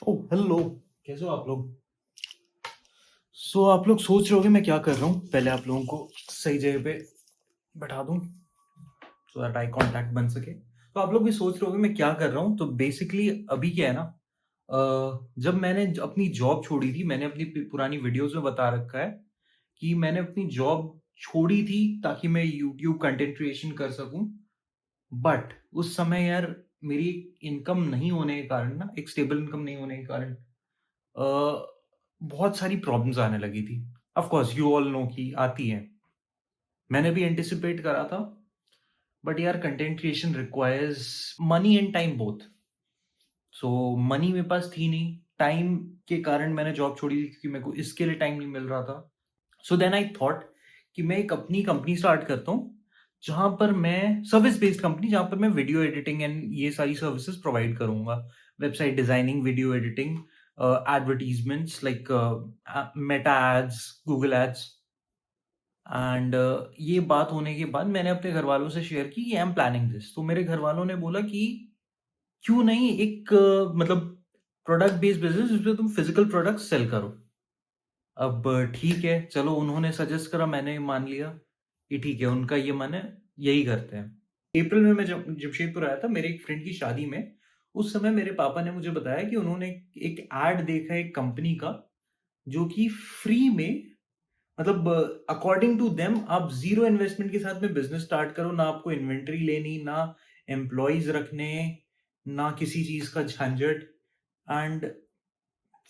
Oh hello. कैसे हो आप लोग? आप लोग सोच रहे होगे मैं क्या कर रहा हूँ। पहले आप लोगों को सही जगह पे बैठा दूं सो दैट आई कांटेक्ट बन सके। तो आप लोग भी सोच रहे होगे मैं क्या कर रहा हूँ। तो बेसिकली अभी क्या है ना, जब मैंने अपनी जॉब छोड़ी थी, मैंने अपनी पुरानी वीडियोस में बता रखा है कि मैंने अपनी जॉब छोड़ी थी ताकि मैं यूट्यूब कंटेंट क्रिएशन कर सकूं। बट उस समय यार मेरी इनकम नहीं होने के कारण ना, एक स्टेबल इनकम नहीं होने के कारण बहुत सारी प्रॉब्लम्स आने लगी थी। Of course you all know कि आती हैं। मैंने भी एंटिसिपेट करा था, बट यार content creation requires money and time both. So money मेरे पास थी नहीं, टाइम के कारण मैंने जॉब छोड़ी थी क्योंकि मेरे को इसके लिए टाइम नहीं मिल रहा था। सो देन आई थॉट कि मैं एक अपनी कंपनी स्टार्ट करता हूँ, जहाँ पर मैं सर्विस बेस्ड कंपनी, जहाँ पर मैं वीडियो एडिटिंग एंड ये सारी सर्विसेज प्रोवाइड करूँगा। Website designing, video editing, advertisements like Meta ads, Google ads. And ये बात होने के बाद मैंने अपने घर वालों से शेयर की आई एम प्लानिंग दिस। तो मेरे घर वालों ने बोला कि क्यों नहीं एक मतलब प्रोडक्ट बेस्ड बिजनेस जिसमें तुम फिजिकल प्रोडक्ट सेल करो। अब ठीक है, चलो उन्होंने सजेस्ट करा, मैंने मान लिया कि ठीक है, उनका ये मन है, यही करते हैं। अप्रैल में मैं जब जमशेदपुर आया था मेरे एक फ्रेंड की शादी में, उस समय मेरे पापा ने मुझे बताया कि उन्होंने एक एड देखा एक कंपनी का, जो कि फ्री में, मतलब अकॉर्डिंग टू देम आप ज़ीरो इन्वेस्टमेंट के साथ में बिज़नेस स्टार्ट करो, ना आपको इन्वेंटरी लेनी, ना एम्प्लॉइज़ रखने, ना किसी चीज़ का झंझट, एंड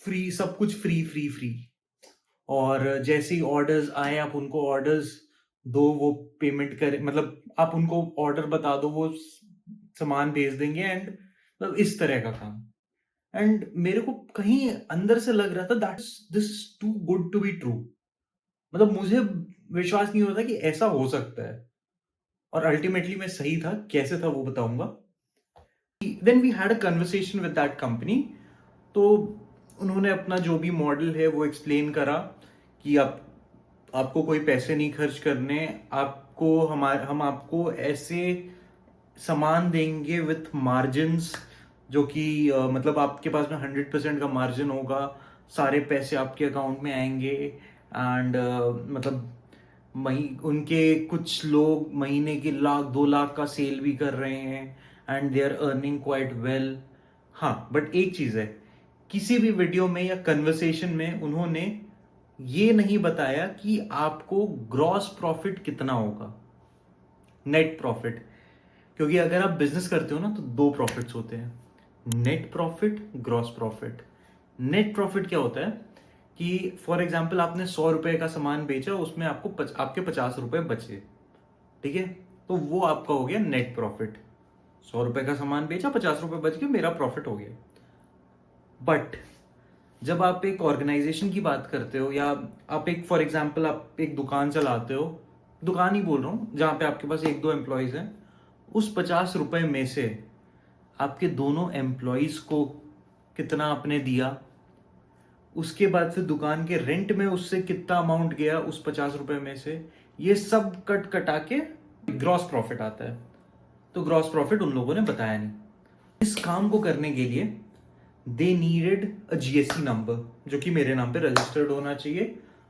फ्री, सब कुछ फ्री, फ्री, फ्री। और जैसे ही ऑर्डर्स आए आप उनको ऑर्डर्स दो, वो पेमेंट करें, मतलब आप उनको ऑर्डर बता दो, वो सामान भेज देंगे, एंड मतलब इस तरह का काम। एंड मेरे को कहीं अंदर से लग रहा था that this too good to be true. मतलब मुझे विश्वास नहीं होता कि ऐसा हो सकता है। और अल्टीमेटली मैं सही था, कैसे था वो बताऊंगा। Then we had a conversation with that company. तो उन्होंने अपना जो भी मॉडल है वो एक्सप्लेन करा कि आपको कोई पैसे नहीं खर्च करने, आपको हम आपको ऐसे सामान देंगे विथ मार्जिन्स, जो कि मतलब आपके पास में 100% का मार्जिन होगा, सारे पैसे आपके अकाउंट में आएंगे। एंड मतलब उनके कुछ लोग महीने के 1 लाख 2 लाख का सेल भी कर रहे हैं, and they are earning quite well. हाँ, बट एक चीज है, किसी भी वीडियो में या कन्वर्सेशन में उन्होंने ये नहीं बताया कि आपको ग्रॉस प्रॉफिट कितना होगा, नेट प्रॉफिट। क्योंकि अगर आप बिजनेस करते हो ना तो दो प्रॉफिट्स होते हैं, net profit, gross profit. Net profit क्या होता है कि फॉर एग्जाम्पल आपने 100 रुपए का सामान बेचा, उसमें आपके 50 रुपए बचे, ठीक है, तो वो आपका हो गया नेट प्रॉफिट। 100 रुपए का सामान बेचा, 50 रुपए बच गए, मेरा प्रॉफिट हो गया। बट जब आप एक ऑर्गेनाइजेशन की बात करते हो, या आप एक फॉर एग्जाम्पल आप एक दुकान चलाते हो, दुकान ही बोल रहा हूँ, जहां पे आपके पास 1 2 एम्प्लॉयज हैं, उस 50 रुपए में से आपके दोनों एम्प्लॉयज को कितना आपने दिया, उसके बाद फिर दुकान के रेंट में उससे कितना अमाउंट गया उस 50 रुपए में से, ये सब कट कटा के ग्रॉस प्रॉफिट आता है। तो ग्रॉस प्रॉफिट उन लोगों ने बताया नहीं। इस काम को करने के लिए they needed a GST number, जो कि मेरे नाम पे रजिस्टर्ड होना चाहिए।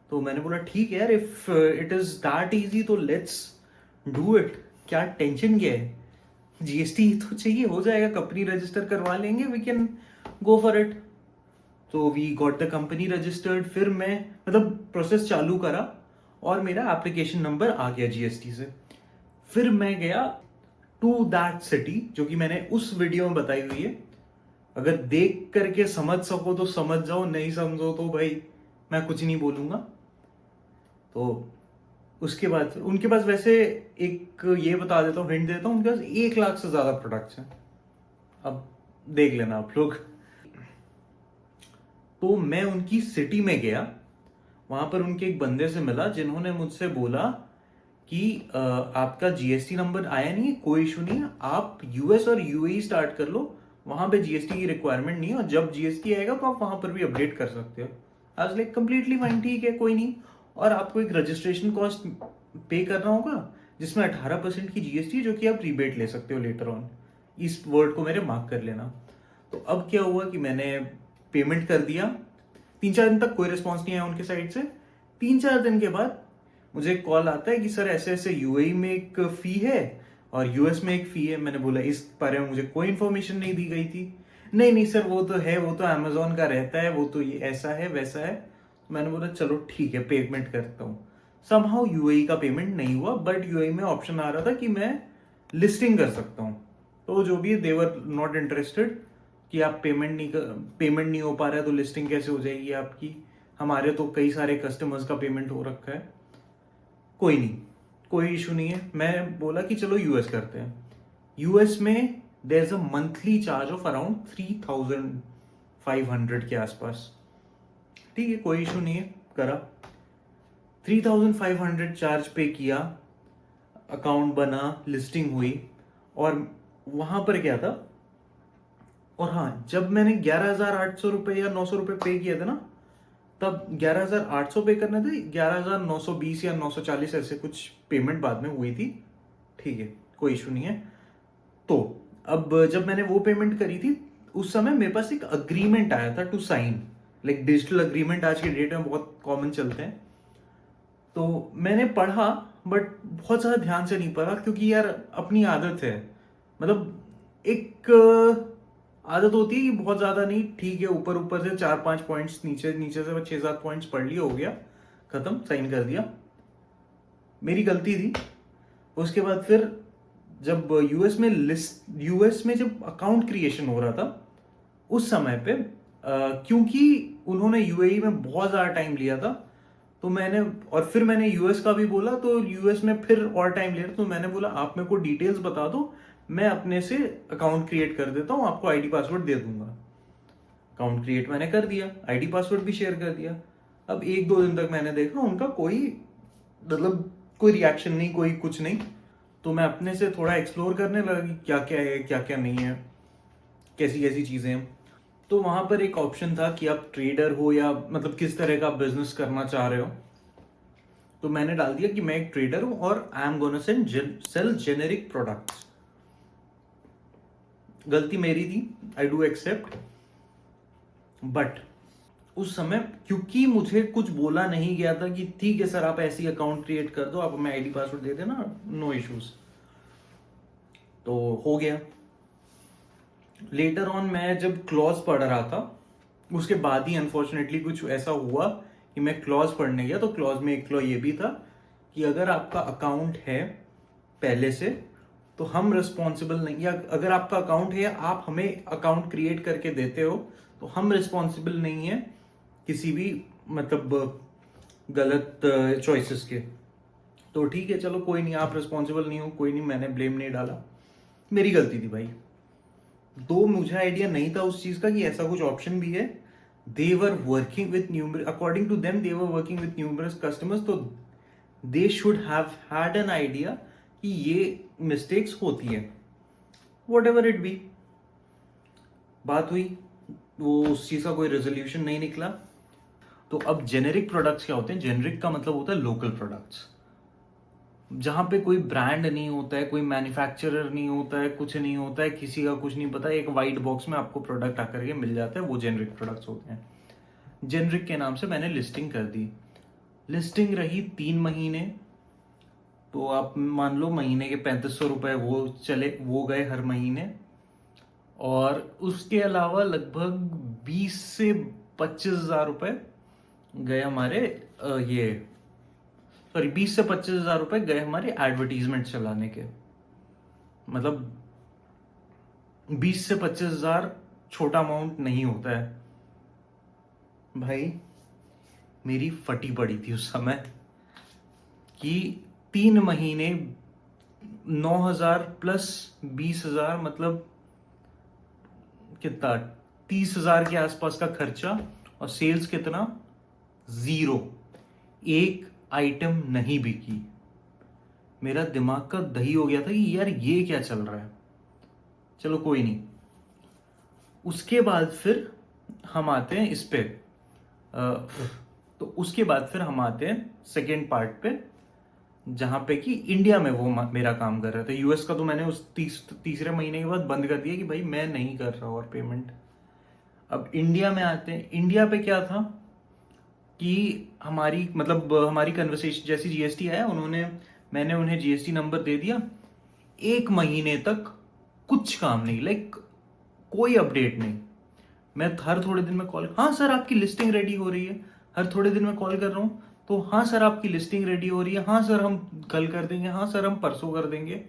तो मैंने बोला ठीक है यार, if it is that easy तो लेट्स डू इट। क्या टेंशन क्या है, जीएसटी तो चाहिए, हो जाएगा, कंपनी रजिस्टर करवा लेंगे, we can go for it. तो we got the company registered, फिर मैं मतलब प्रोसेस चालू करा, और मेरा एप्लीकेशन नंबर आ गया जीएसटी से। फिर मैं गया टू दैट सिटी, जो कि मैंने उस वीडियो में बताई हुई है। अगर देख करके समझ सको तो समझ जाओ, नहीं समझो तो भाई मैं कुछ नहीं बोलूंगा। तो उसके बाद फिर उनके पास वैसे, एक ये बता देता हूँ, हिंट देता हूँ, उनके पास 1 लाख से ज्यादा प्रोडक्ट्स हैं। अब देख लेना आप लोग। तो मैं उनकी सिटी में गया, वहां पर उनके एक बंदे से मिला जिन्होंने मुझसे बोला कि आपका जीएसटी नंबर आया नहीं है, कोई इशू नहीं है, आप यूएस और यूएई स्टार्ट कर लो, वहां पे जीएसटी की रिक्वायरमेंट नहीं है, और जब जीएसटी आएगा तो आप वहां पर भी अपडेट कर सकते हो। आज लाइक कंप्लीटली फाइन, ठीक है, कोई नहीं। और आपको एक रजिस्ट्रेशन कॉस्ट पे करना होगा, जिसमें 18% की जीएसटी, जो कि आप रिबेट ले सकते हो लेटर ऑन। इस वर्ड को मेरे मार्क कर लेना। तो अब क्या हुआ कि मैंने पेमेंट कर दिया। 3-4 दिन तक कोई रिस्पॉन्स नहीं आया उनके साइड से। 3-4 दिन के बाद मुझे एक कॉल आता है कि सर ऐसे ऐसे यूएई में एक फी है और यूएस में एक फी है। मैंने बोला इस बारे में मुझे कोई इन्फॉर्मेशन नहीं दी गई थी। नहीं नहीं सर वो तो है, वो तो अमेजोन का रहता है, वो तो ये ऐसा है वैसा है। मैंने बोला चलो ठीक है पेमेंट करता हूँ। समहाउ यूएई का पेमेंट नहीं हुआ, बट यूएई में ऑप्शन आ रहा था कि मैं लिस्टिंग कर सकता हूँ। तो जो भी देवर नॉट इंटरेस्टेड कि आप पेमेंट नहीं हो पा रहा है तो लिस्टिंग कैसे हो जाएगी आपकी। हमारे तो कई सारे कस्टमर्स का पेमेंट हो रखा है। कोई नहीं, कोई इशू नहीं है। मैं बोला कि चलो यूएस करते हैं। यूएस में there is a monthly charge of around 3500 के आसपास। ठीक है, कोई इशू नहीं है, करा। 3500 चार्ज पे किया, अकाउंट बना, लिस्टिंग हुई। और वहां पर क्या था, और हाँ, जब मैंने 11,800 रुपए या 900 रुपए पे किए थे ना, तब 11,800 पे करने थे, 11,920 या 940 ऐसे कुछ पेमेंट बाद में हुई थी। ठीक है, कोई इशू नहीं है। तो अब जब मैंने वो पेमेंट करी थी, उस समय मेरे पास एक अग्रीमेंट आया था to sign, like digital agreement आज के डेट में बहुत कॉमन चलते हैं। तो मैंने पढ़ा, बट बहुत ज्यादा ध्यान से नहीं पढ़ा, क्योंकि यार अपनी आदत है, मतलब एक आदत होती है कि बहुत ज्यादा नहीं, ठीक है ऊपर ऊपर से 4-5 पॉइंट्स, नीचे नीचे से 6-7 पॉइंट्स पढ़ लिए, हो गया खत्म, साइन कर दिया। मेरी गलती थी। उसके बाद फिर जब यूएस में जब अकाउंट क्रिएशन हो रहा था उस समय पे, क्योंकि उन्होंने यूएई में बहुत ज्यादा टाइम लिया था, तो फिर मैंने यूएस का भी बोला, तो यूएस में फिर और टाइम लिया, तो मैंने बोला आप मेरे को डिटेल्स बता दो, मैं अपने से अकाउंट क्रिएट कर देता हूँ, आपको आईडी पासवर्ड दे दूंगा। अकाउंट क्रिएट मैंने कर दिया, आईडी पासवर्ड भी शेयर कर दिया। अब 1-2 दिन तक मैंने देखा उनका कोई मतलब कोई रिएक्शन नहीं, कोई कुछ नहीं। तो मैं अपने से थोड़ा एक्सप्लोर करने लगा कि क्या क्या है, क्या क्या नहीं है, कैसी कैसी चीजें हैं। तो वहां पर एक ऑप्शन था कि आप ट्रेडर हो या मतलब किस तरह का बिजनेस करना चाह रहे हो। तो मैंने डाल दिया कि मैं एक ट्रेडर हूं और I am gonna sell generic products. गलती मेरी थी, आई डू एक्सेप्ट। बट उस समय क्योंकि मुझे कुछ बोला नहीं गया था कि ठीक है सर आप ऐसी अकाउंट क्रिएट कर दो, आप हमें आईडी पासवर्ड दे देना, नो इश्यूज, तो हो गया। लेटर ऑन मैं जब क्लॉज पढ़ रहा था, उसके बाद ही अनफॉर्चुनेटली कुछ ऐसा हुआ कि मैं क्लॉज पढ़ने गया, तो क्लॉज में एक क्लॉज ये भी था कि अगर आपका अकाउंट है पहले से तो हम रिस्पॉन्सिबल नहीं, या अगर आपका अकाउंट है आप हमें अकाउंट क्रिएट करके देते हो तो हम रिस्पॉन्सिबल नहीं है किसी भी मतलब गलत चॉइसेस के। तो ठीक है चलो कोई नहीं, आप रिस्पॉन्सिबल नहीं हो, कोई नहीं, मैंने ब्लेम नहीं डाला, मेरी गलती थी भाई। तो मुझे आइडिया नहीं था उस चीज का कि ऐसा कुछ ऑप्शन भी है। They were working with numerous, according to them they were working with numerous customers, तो they should have had an idea कि ये मिस्टेक्स होती है। वॉट एवर इट बी, बात हुई, वो उस चीज का कोई रेजोल्यूशन नहीं निकला। तो अब जेनेरिक प्रोडक्ट्स क्या होते हैं? जेनेरिक का मतलब होता है लोकल प्रोडक्ट्स, जहां पे कोई ब्रांड नहीं होता है, कोई मैन्युफैक्चरर नहीं होता है, कुछ नहीं होता है, किसी का कुछ नहीं पता, एक वाइट बॉक्स में आपको प्रोडक्ट आकर के मिल जाता है, वो जेनेरिक प्रोडक्ट्स होते हैं। जेनेरिक के नाम से मैंने लिस्टिंग कर दी। लिस्टिंग रही 3 महीने, तो आप मान लो महीने के 3500 रुपए वो गए हर महीने। और उसके अलावा लगभग 20 से 25,000 रुपए गए हमारे ये सॉरी 20 से 25,000 रुपए गए हमारे एडवर्टीजमेंट चलाने के। मतलब 20 से 25,000 छोटा अमाउंट नहीं होता है भाई। मेरी फटी पड़ी थी उस समय कि 3 महीने 9,000 प्लस 20,000, मतलब कितना, 30,000 के आसपास का खर्चा, और सेल्स कितना, 0, एक आइटम नहीं बिकी। मेरा दिमाग का दही हो गया था कि यार ये क्या चल रहा है। चलो कोई नहीं। उसके बाद फिर हम आते हैं इस पे, तो उसके बाद फिर हम आते हैं सेकेंड पार्ट पे, जहां पे कि इंडिया में वो मेरा काम कर रहा था। यूएस का तो मैंने उस तीसरे महीने के बाद बंद कर दिया कि भाई मैं नहीं कर रहा और पेमेंट। अब इंडिया में आते हैं। इंडिया पे क्या था कि हमारी कन्वर्सेशन जैसी जीएसटी आया, मैंने उन्हें जीएसटी नंबर दे दिया। 1 महीने तक कुछ काम नहीं, लाइक कोई अपडेट नहीं। मैं हर थोड़े दिन में कॉल, हाँ सर आपकी लिस्टिंग रेडी हो रही है। हर थोड़े दिन में कॉल कर रहा हूँ तो हाँ सर आपकी लिस्टिंग रेडी हो रही है, हाँ सर हम कल कर देंगे, हाँ सर हम परसों कर देंगे।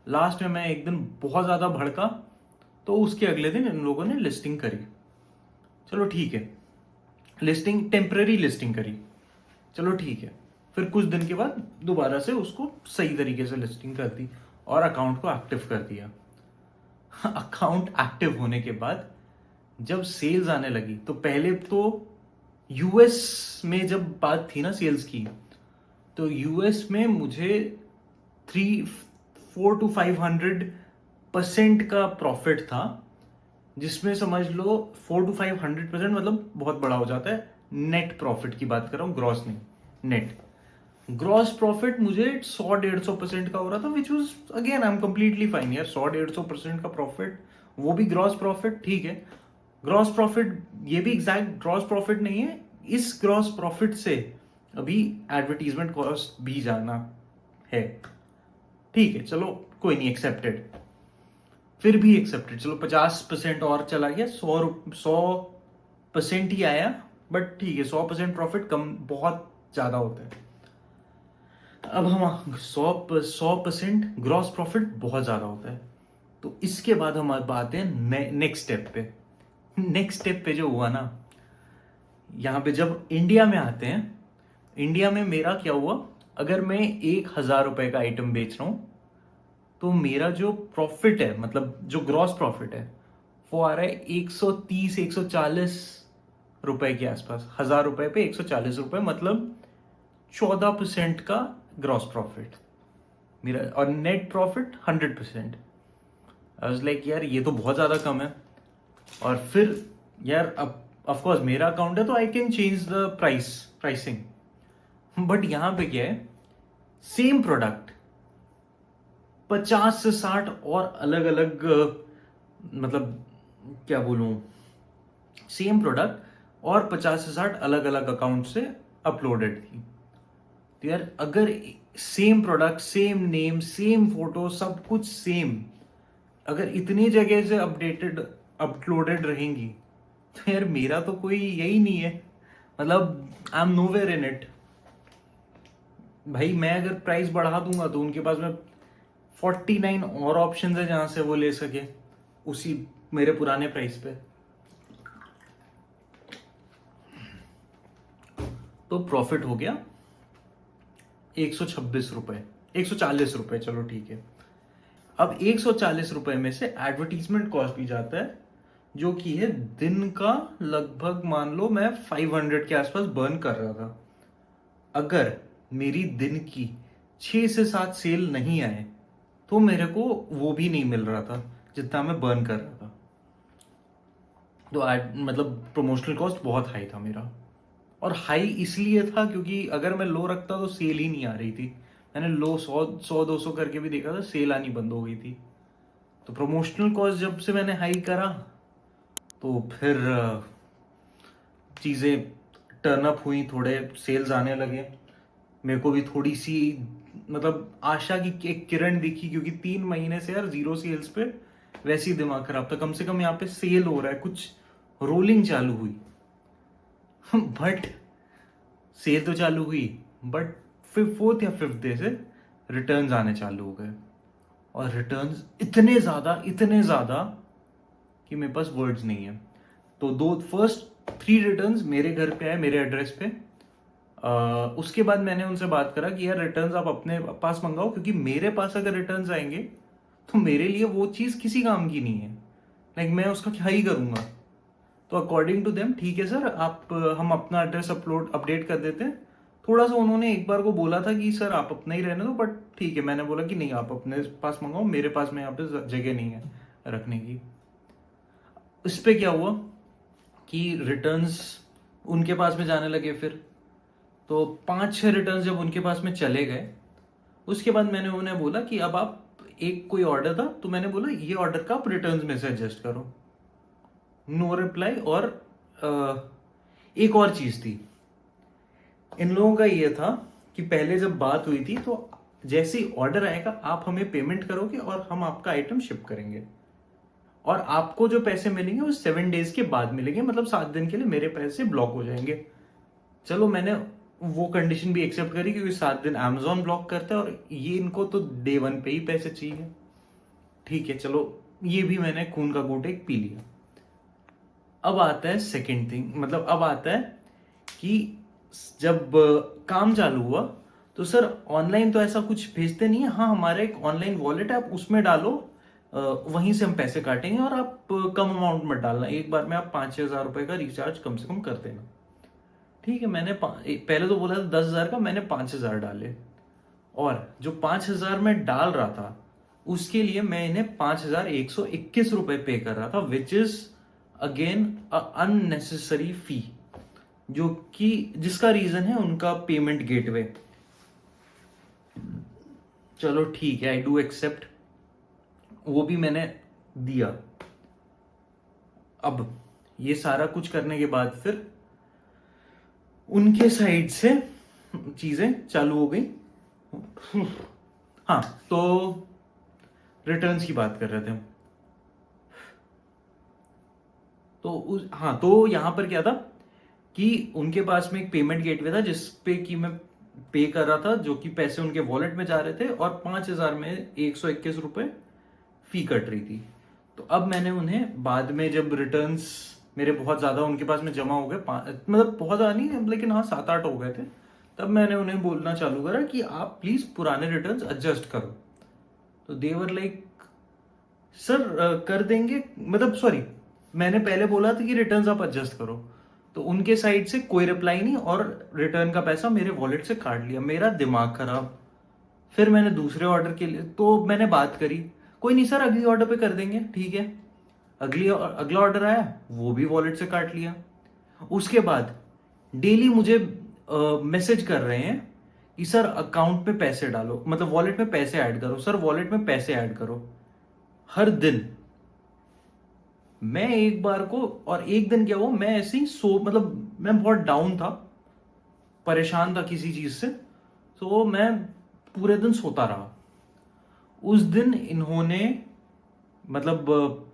लास्ट में मैं एक दिन बहुत ज़्यादा भड़का तो उसके अगले दिन इन लोगों ने लिस्टिंग करी। चलो ठीक है, लिस्टिंग टेम्पररी लिस्टिंग करी, चलो ठीक है। फिर कुछ दिन के बाद दोबारा से उसको सही तरीके से लिस्टिंग कर दी और अकाउंट को एक्टिव कर दिया। अकाउंट एक्टिव होने के बाद जब सेल्स आने लगी तो पहले तो यूएस में जब बात थी ना सेल्स की, तो यूएस में मुझे 400 to 500% का प्रॉफिट था, जिसमें समझ लो 400 to 500% मतलब बहुत बड़ा हो जाता है। नेट प्रॉफिट की बात कर रहा हूँ, ग्रॉस नहीं, नेट। ग्रॉस प्रॉफिट मुझे 100-150% का हो रहा था, which was again I am completely fine यार। 100-150% का प्रॉफिट, वो भी ग्रॉस प्रॉफिट, ठीक है। ग्रॉस प्रॉफिट, ये भी एग्जैक्ट ग्रॉस प्रॉफिट नहीं है। इस ग्रॉस प्रॉफिट से अभी एडवर्टीजमेंट कॉस्ट भी जाना है, ठीक है, चलो कोई नहीं, एक्सेप्टेड। फिर भी एक्सेप्टेड, चलो 50% और चला गया, 100% ही आया, बट ठीक है, 100% प्रॉफिट कम बहुत ज्यादा होता है। अब हम 100% ग्रॉस प्रॉफिट बहुत ज्यादा होता है। तो इसके बाद हम आते हैं नेक्स्ट स्टेप पे। नेक्स्ट स्टेप पे जो हुआ ना, यहाँ पे जब इंडिया में आते हैं, इंडिया में मेरा क्या हुआ, अगर मैं 1,000 रुपए का आइटम बेच रहा हूं तो मेरा जो प्रॉफिट है, मतलब जो ग्रॉस प्रॉफिट है, वो आ रहा है 130-140 रुपए के आसपास। 1,000 रुपए पे 140 रुपए, मतलब 14% का ग्रॉस प्रॉफिट मेरा, और net profit 100%। I was like यार ये तो बहुत ज्यादा कम है। और फिर यार अब ऑफ कोर्स मेरा अकाउंट है तो I can change the pricing, but यहां पे क्या है, सेम प्रोडक्ट 50 से 60 और अलग अलग, मतलब क्या बोलूं, सेम प्रोडक्ट और 50 से 60 अलग अलग अकाउंट से अपलोडेड थी। तो यार अगर same product, same name, same photo, सब कुछ सेम, अगर इतनी जगह से अपलोडेड रहेंगी तो यार मेरा तो कोई यही नहीं है, मतलब I am nowhere in it. भाई मैं अगर प्राइस बढ़ा दूंगा तो उनके पास में 49 और ऑप्शन है जहां से वो ले सके उसी मेरे पुराने प्राइस पे। तो प्रॉफिट हो गया 126 रुपए, 140 रुपए, चलो ठीक है। अब 140 रुपए में से एडवर्टीजमेंट कॉस्ट भी जाता है, जो कि है दिन का लगभग, मान लो मैं 500 के आसपास बर्न कर रहा था। अगर मेरी दिन की 6 से 7 सेल नहीं आए तो मेरे को वो भी नहीं मिल रहा था जितना मैं बर्न कर रहा था। तो मतलब प्रमोशनल कॉस्ट बहुत हाई था मेरा, और हाई इसलिए था क्योंकि अगर मैं लो रखता तो सेल ही नहीं आ रही थी। मैंने लो 100-200 करके भी देखा था, सेल आनी बंद हो गई थी। तो प्रमोशनल कॉस्ट जब से मैंने हाई करा तो फिर चीज़ें टर्न अप हुई, थोड़े सेल्स आने लगे। मेरे को भी थोड़ी सी मतलब आशा की एक किरण दिखी, क्योंकि 3 महीने से यार जीरो सेल्स पे वैसे ही दिमाग खराब था। कम से कम यहाँ पे सेल हो रहा है, कुछ रोलिंग चालू हुई। बट सेल तो चालू हुई, बट फिर 4th या 5th डे से रिटर्न्स आने चालू हो गए, और रिटर्न्स इतने ज्यादा कि मेरे पास वर्ड्स नहीं है। तो फर्स्ट 3 रिटर्न्स मेरे घर पे आए, मेरे एड्रेस पे। उसके बाद मैंने उनसे बात करा कि यार रिटर्न्स आप अपने पास मंगाओ, क्योंकि मेरे पास अगर रिटर्न्स आएंगे तो मेरे लिए वो चीज़ किसी काम की नहीं है, लाइक मैं उसका क्या ही करूँगा। तो अकॉर्डिंग टू देम, ठीक है सर, हम अपना एड्रेस अपडेट कर देते हैं। थोड़ा सा उन्होंने एक बार को बोला था कि सर आप अपना ही रहने दो, बट ठीक है, मैंने बोला कि नहीं आप अपने पास मंगाओ, मेरे पास में यहाँ पे जगह नहीं है रखने की। इस पे क्या हुआ कि रिटर्न्स उनके पास में जाने लगे। फिर तो 5-6 रिटर्न्स जब उनके पास में चले गए, उसके बाद मैंने उन्हें बोला कि अब आप, एक कोई ऑर्डर था तो मैंने बोला ये ऑर्डर का आप रिटर्न्स में से एडजस्ट करो। No reply. और एक और चीज थी, इन लोगों का ये था कि पहले जब बात हुई थी तो जैसे ही ऑर्डर आएगा आप हमें पेमेंट करोगे और हम आपका आइटम शिप करेंगे, और आपको जो पैसे मिलेंगे वो 7 डेज के बाद मिलेंगे, मतलब 7 दिन के लिए मेरे पैसे ब्लॉक हो जाएंगे। चलो मैंने वो कंडीशन भी एक्सेप्ट करी, क्योंकि 7 दिन अमेजोन ब्लॉक करता है और ये इनको तो डे 1 पे ही पैसे चाहिए। ठीक है, चलो ये भी मैंने खून का घूंट एक पी लिया। अब आता है सेकेंड थिंग, मतलब अब आता है कि जब काम चालू हुआ तो सर ऑनलाइन तो ऐसा कुछ भेजते नहीं है। हाँ, हमारा एक ऑनलाइन वॉलेट है, आप उसमें डालो, वहीं से हम पैसे काटेंगे, और आप कम अमाउंट मत डालना, एक बार में आप 5,000 रुपए का रिचार्ज कम से कम कर देना। ठीक है, मैंने पहले तो बोला था 10,000 का, मैंने 5,000 डाले, और जो 5,000 में डाल रहा था उसके लिए मैं इन्हें 5,121 रुपए पे कर रहा था, विच इज अगेन अननेसेसरी फी, जो कि जिसका रीजन है उनका पेमेंट गेटवे। चलो ठीक है, आई डू एक्सेप्ट, वो भी मैंने दिया। अब ये सारा कुछ करने के बाद फिर उनके साइड से चीजें चालू हो गई। हाँ, तो रिटर्न्स की बात कर रहे थे हम। तो यहां पर क्या था कि उनके पास में एक पेमेंट गेटवे था जिस पे कि मैं पे कर रहा था, जो कि पैसे उनके वॉलेट में जा रहे थे, और 5,000 में 121 रुपए फी कट रही थी। तो अब मैंने उन्हें बाद में, जब रिटर्न्स मेरे बहुत ज्यादा उनके पास में जमा हो गए, मतलब बहुत ज्यादा नहीं लेकिन हाँ 7-8 हो गए थे, तब मैंने उन्हें बोलना चालू करा कि आप प्लीज पुराने रिटर्न्स एडजस्ट करो। तो देवर लाइक सर कर देंगे, मतलब सॉरी, मैंने पहले बोला था कि रिटर्न्स आप एडजस्ट करो, तो उनके साइड से कोई रिप्लाई नहीं, और रिटर्न का पैसा मेरे वॉलेट से काट लिया। मेरा दिमाग खराब। फिर मैंने दूसरे ऑर्डर के लिए तो मैंने बात करी, कोई नहीं सर अगली ऑर्डर पे कर देंगे, ठीक है। अगला ऑर्डर आया, वो भी वॉलेट से काट लिया। उसके बाद डेली मुझे मैसेज कर रहे हैं कि सर अकाउंट में पैसे डालो, मतलब वॉलेट में पैसे ऐड करो, सर वॉलेट में पैसे ऐड करो, हर दिन। मैं एक बार को, और एक दिन क्या हुआ, मैं ऐसे ही मतलब मैं बहुत डाउन था, परेशान था किसी चीज से, तो मैं पूरे दिन सोता रहा। उस दिन इन्होंने मतलब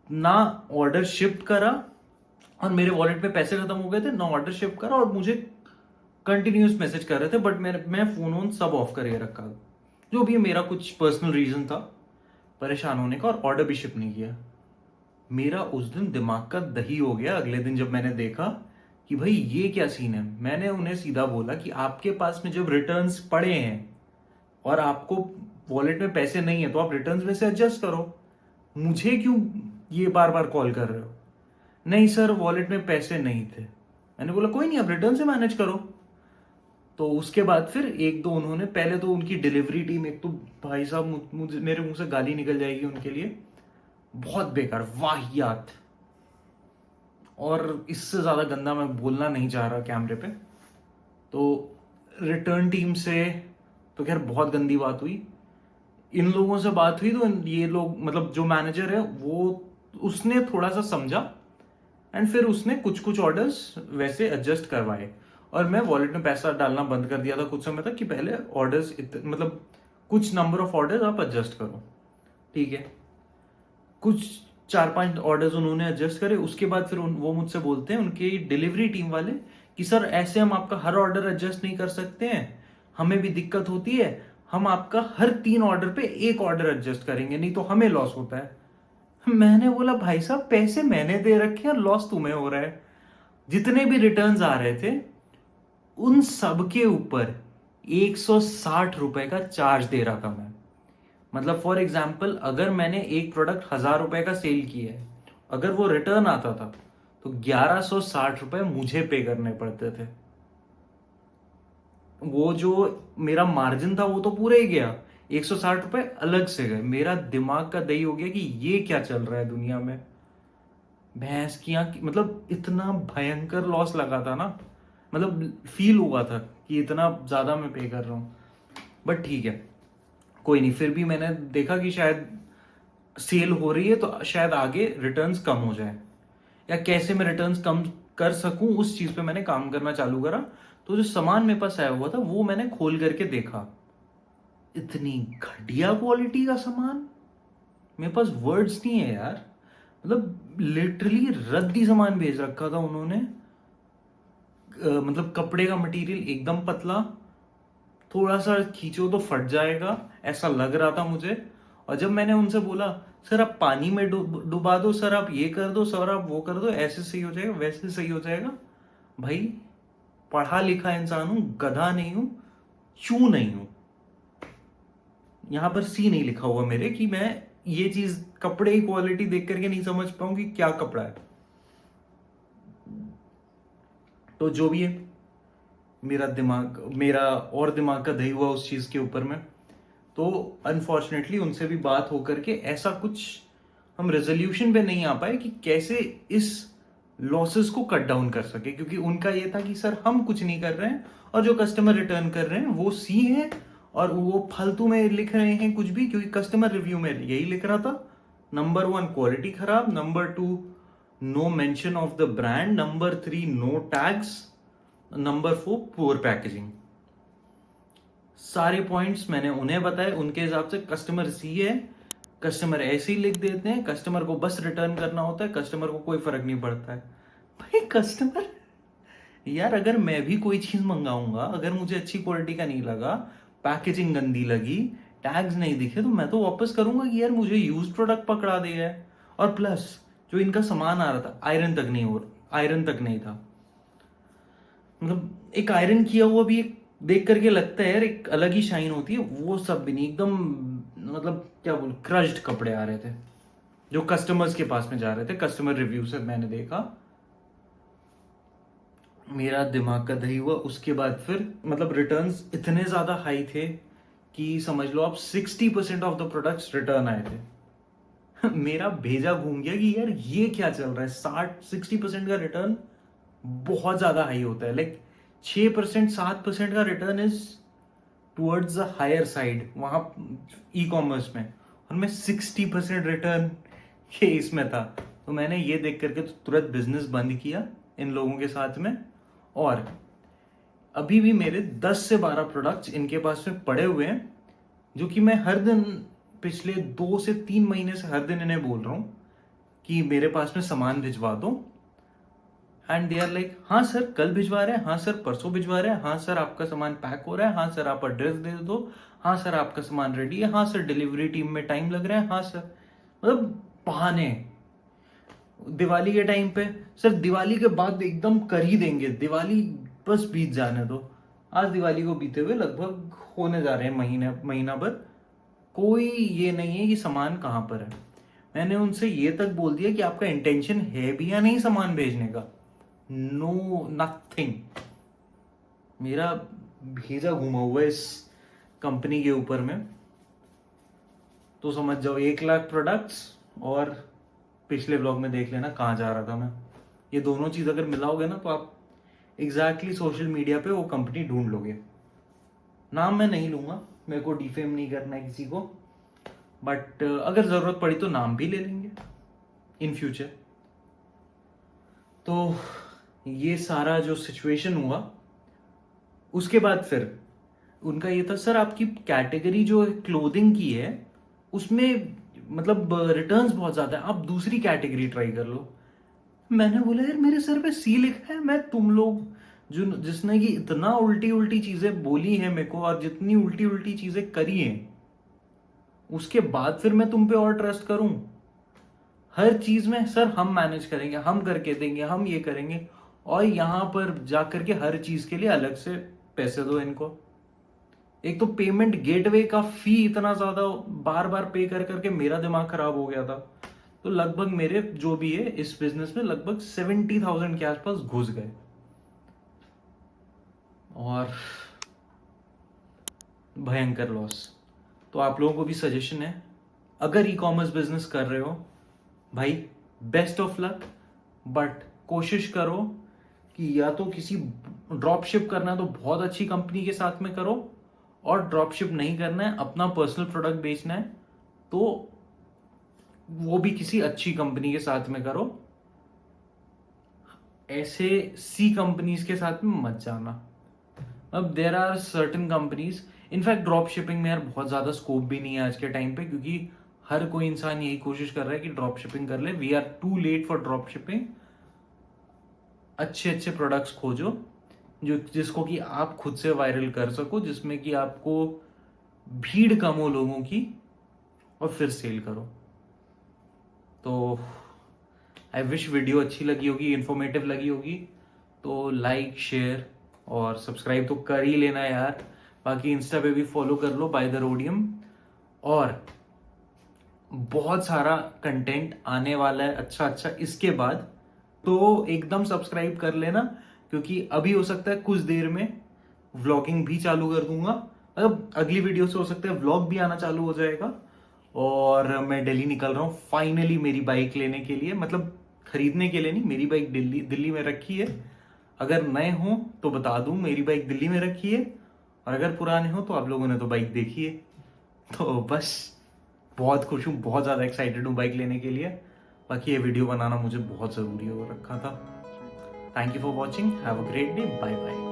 ना ऑर्डर शिफ्ट करा, और मेरे वॉलेट में पैसे खत्म हो गए थे, ना ऑर्डर शिफ्ट करा, और मुझे कंटिन्यूस मैसेज कर रहे थे, बट मैं फोन वोन सब ऑफ करके रखा, जो भी मेरा कुछ पर्सनल रीजन था परेशान होने का, और ऑर्डर भी शिप नहीं किया। मेरा उस दिन दिमाग का दही हो गया। अगले दिन जब मैंने देखा कि भाई ये क्या सीन है, मैंने उन्हें सीधा बोला कि आपके पास में जब रिटर्न्स पड़े हैं और आपको वॉलेट में पैसे नहीं है, तो आप रिटर्न्स में से एडजस्ट करो, मुझे क्यों ये बार बार कॉल कर रहे हो। नहीं सर वॉलेट में पैसे नहीं थे। मैंने बोला कोई नहीं, आप रिटर्न से मैनेज करो। तो उसके बाद फिर एक दो उन्होंने, पहले तो उनकी डिलीवरी टीम, एक तो भाई साहब मुझे मेरे मुंह से गाली निकल जाएगी उनके लिए, बहुत बेकार, वाहियात, और इससे ज्यादा गंदा मैं बोलना नहीं चाह रहा कैमरे पे। तो रिटर्न टीम से तो खैर बहुत गंदी बात हुई। इन लोगों से बात हुई तो ये लोग, मतलब जो मैनेजर है वो, उसने थोड़ा सा समझा, एंड फिर उसने कुछ कुछ ऑर्डर्स वैसे एडजस्ट करवाए, और मैं वॉलेट में पैसा डालना बंद कर दिया था कुछ समय तक, कि पहले ऑर्डर्स मतलब कुछ नंबर ऑफ ऑर्डर्स आप एडजस्ट करो, ठीक है। कुछ 4-5 ऑर्डर्स उन्होंने एडजस्ट करे। उसके बाद फिर वो मुझसे बोलते हैं, उनकी डिलीवरी टीम वाले, कि सर ऐसे हम आपका हर ऑर्डर एडजस्ट नहीं कर सकते हैं, हमें भी दिक्कत होती है, हम आपका हर 3 ऑर्डर पे एक ऑर्डर एडजस्ट करेंगे, नहीं तो हमें लॉस होता है। मैंने बोला भाई साहब पैसे मैंने दे रखे हैं, लॉस तुम्हें हो रहा है। जितने भी रिटर्न्स आ रहे थे उन सब के ऊपर 160 रुपए का चार्ज दे रहा था मैं। मतलब फॉर एग्जाम्पल, अगर मैंने एक प्रोडक्ट 1,000 रुपए का सेल किया है, अगर वो रिटर्न आता था तो 1,160 रुपए मुझे पे करने पड़ते थे। वो जो मेरा मार्जिन था वो तो पूरा ही गया, 160 रुपए अलग से गए। मेरा दिमाग का दही हो गया कि ये क्या चल रहा है दुनिया में। भैंस की आंख, मतलब इतना भयंकर लॉस लगा था ना, मतलब फील हुआ था कि इतना ज्यादा मैं पे कर रहा हूं। बट ठीक है, कोई नहीं, फिर भी मैंने देखा कि शायद सेल हो रही है तो शायद आगे रिटर्न्स कम हो जाए। या कैसे मैं रिटर्न्स कम कर सकूं, उस चीज पे मैंने काम करना चालू करा। तो जो सामान मेरे पास आया हुआ था वो मैंने खोल करके देखा, इतनी घटिया क्वालिटी का सामान, मेरे पास वर्ड्स नहीं है यार। मतलब लिटरली रद्दी सामान भेज रखा था उन्होंने। मतलब कपड़े का मटेरियल एकदम पतला, थोड़ा सा खींचो तो फट जाएगा, ऐसा लग रहा था मुझे। और जब मैंने उनसे बोला सर आप पानी में डुबा दो, सर आप ये कर दो, सर आप वो कर दो, ऐसे सही हो जाएगा, वैसे सही हो जाएगा। भाई पढ़ा लिखा इंसान हूं, गधा नहीं हूं, चू नहीं हूं। यहां पर सी नहीं लिखा हुआ मेरे कि मैं ये चीज कपड़े की क्वालिटी देख करके नहीं समझ पाऊं कि क्या कपड़ा है। तो जो भी है, मेरा और दिमाग का दही हुआ उस चीज के ऊपर में। तो अनफॉर्चुनेटली उनसे भी बात होकर के ऐसा कुछ हम रेजोल्यूशन पे नहीं आ पाए कि कैसे इस लॉसेस को कट डाउन कर सके, क्योंकि उनका ये था कि सर हम कुछ नहीं कर रहे हैं और जो कस्टमर रिटर्न कर रहे हैं वो सी है, और वो फालतू में लिख रहे हैं कुछ भी, क्योंकि कस्टमर रिव्यू में यही लिख रहा था, नंबर 1 क्वालिटी खराब, number 2 no mention of the brand, number 3 no tags, number 4 poor packaging. सारे पॉइंट्स मैंने उन्हें बताए, उनके हिसाब से कस्टमर सी है, कस्टमर ऐसे ही लिख देते हैं, कस्टमर को बस रिटर्न करना होता है, कस्टमर को कोई फर्क नहीं पड़ता है। भाई कस्टमर, यार अगर मैं भी कोई चीज मंगाऊंगा, अगर मुझे अच्छी क्वालिटी का नहीं लगा, पैकेजिंग गंदी लगी, टैग्स नहीं दिखे, तो मैं तो वापस करूंगा कि यार मुझे यूज प्रोडक्ट पकड़ा दिया है। और प्लस जो इनका सामान आ रहा था, आयरन तक नहीं था। मतलब एक आयरन किया हुआ भी एक देख करके लगता है यार एक अलग ही शाइन होती है, वो सब भी नहीं, एकदम मतलब क्या बोल, क्रश्ड कपड़े आ रहे थे जो कस्टमर्स के पास में जा रहे थे। कस्टमर रिव्यू से मैंने देखा, मेरा दिमाग का दही हुआ। उसके बाद फिर मतलब रिटर्न्स इतने ज्यादा हाई थे कि समझ लो आप 60% ऑफ द प्रोडक्ट्स रिटर्न आए थे। मेरा भेजा घूम गया कि यार ये क्या चल रहा है, 60% का रिटर्न बहुत ज्यादा हाई होता है। लाइक 6% 7% का return is towards the higher side वहां ई कॉमर्स में, और मैं 60% रिटर्न के इसमें था। तो मैंने ये देख करके तो तुरंत बिजनेस बंद किया इन लोगों के साथ में। और अभी भी मेरे 10 से 12 प्रोडक्ट्स इनके पास में पड़े हुए हैं, जो कि मैं हर दिन पिछले 2 से 3 महीने से हर दिन इन्हें बोल रहा हूं कि मेरे पास में सामान भिजवा दो। एंड दे आर लाइक हाँ सर कल भिजवा रहे हैं, हाँ सर परसों भिजवा रहे हैं, हाँ सर आपका सामान पैक हो रहा है, हाँ सर आप एड्रेस दे दो, हाँ सर आपका सामान रेडी है, हाँ सर डिलीवरी टीम में टाइम लग रहा है, हाँ सर। मतलब बहाने। दिवाली के टाइम पे सर दिवाली के बाद एकदम कर ही देंगे, दिवाली बस बीत जाने दो। आज दिवाली को बीते हुए लगभग होने जा रहे हैं महीना भर, कोई ये नहीं है कि सामान कहाँ पर है। मैंने उनसे ये तक बोल दिया कि आपका इंटेंशन है भी या नहीं सामान भेजने का। No nothing. मेरा भेजा घुमा हुआ है इस कंपनी के ऊपर में। तो समझ जाओ 1 लाख प्रोडक्ट्स, और पिछले ब्लॉग में देख लेना कहाँ जा रहा था मैं। ये दोनों चीज अगर मिलाओगे ना तो आप एग्जैक्टली सोशल मीडिया पे वो कंपनी ढूंढ लोगे। नाम मैं नहीं लूंगा, मेरे को डिफेम नहीं करना है किसी को, बट अगर जरूरत पड़ी तो नाम भी ले लेंगे इन फ्यूचर। तो ये सारा जो सिचुएशन हुआ, उसके बाद फिर उनका ये था सर आपकी कैटेगरी जो क्लोथिंग की है उसमें मतलब रिटर्न्स बहुत ज्यादा है, आप दूसरी कैटेगरी ट्राई कर लो। मैंने बोला यार मेरे सर पे सी लिखा है, मैं तुम लोग जो जिसने कि इतना उल्टी उल्टी चीजें बोली है मेरे को और जितनी उल्टी उल्टी चीजें करी हैं, उसके बाद फिर मैं तुम पे और ट्रस्ट करूं? हर चीज में सर हम मैनेज करेंगे, हम करके देंगे, हम ये करेंगे, और यहां पर जाकर के हर चीज के लिए अलग से पैसे दो इनको। एक तो पेमेंट गेटवे का फी इतना ज्यादा बार बार पे कर करके मेरा दिमाग खराब हो गया था। तो लगभग मेरे जो भी है इस बिजनेस में लगभग 70,000 के आसपास घुस गए। और भयंकर लॉस। तो आप लोगों को भी सजेशन है, अगर ई कॉमर्स बिजनेस कर रहे हो भाई, बेस्ट ऑफ लक, बट कोशिश करो कि या तो किसी ड्रॉप शिप करना है तो बहुत अच्छी कंपनी के साथ में करो, और ड्रॉप शिप नहीं करना है, अपना पर्सनल प्रोडक्ट बेचना है, तो वो भी किसी अच्छी कंपनी के साथ में करो। ऐसे सी कंपनीज के साथ में मत जाना। अब there are certain companies, in fact drop shipping में यार बहुत ज़्यादा स्कोप भी नहीं है आज के टाइम पे, क्योंकि हर कोई इंसान यही कोशिश कर रहा है कि ड्रॉप शिपिंग कर ले। We are too late for drop shipping. अच्छे अच्छे प्रोडक्ट्स खोजो जो जिसको कि आप खुद से वायरल कर सको, जिसमें कि आपको भीड़ कम हो लोगों की, और फिर सेल करो। तो आई विश वीडियो अच्छी लगी होगी, इन्फॉर्मेटिव लगी होगी, तो लाइक शेयर और सब्सक्राइब तो कर ही लेना यार। बाकी इंस्टा पे भी फॉलो कर लो बाय द रोडियम। और बहुत सारा कंटेंट आने वाला है अच्छा अच्छा इसके बाद, तो एकदम सब्सक्राइब कर लेना, क्योंकि अभी हो सकता है कुछ देर में व्लॉगिंग भी चालू कर दूंगा। मतलब अगली वीडियो से हो सकता है व्लॉग भी आना चालू हो जाएगा। और मैं दिल्ली निकल रहा हूँ फाइनली मेरी बाइक लेने के लिए, मतलब खरीदने के लिए नहीं, मेरी बाइक दिल्ली दिल्ली में रखी है। अगर नए हो तो बता दूं, मेरी बाइक दिल्ली में रखी है, और अगर पुराने हो तो आप लोगों ने तो बाइक देखी है। तो बस बहुत खुश हूँ, बहुत ज़्यादा एक्साइटेड हूँ बाइक लेने के लिए। बाकी ये वीडियो बनाना मुझे बहुत ज़रूरी हो रखा था। Thank you for watching, have a great day, bye bye.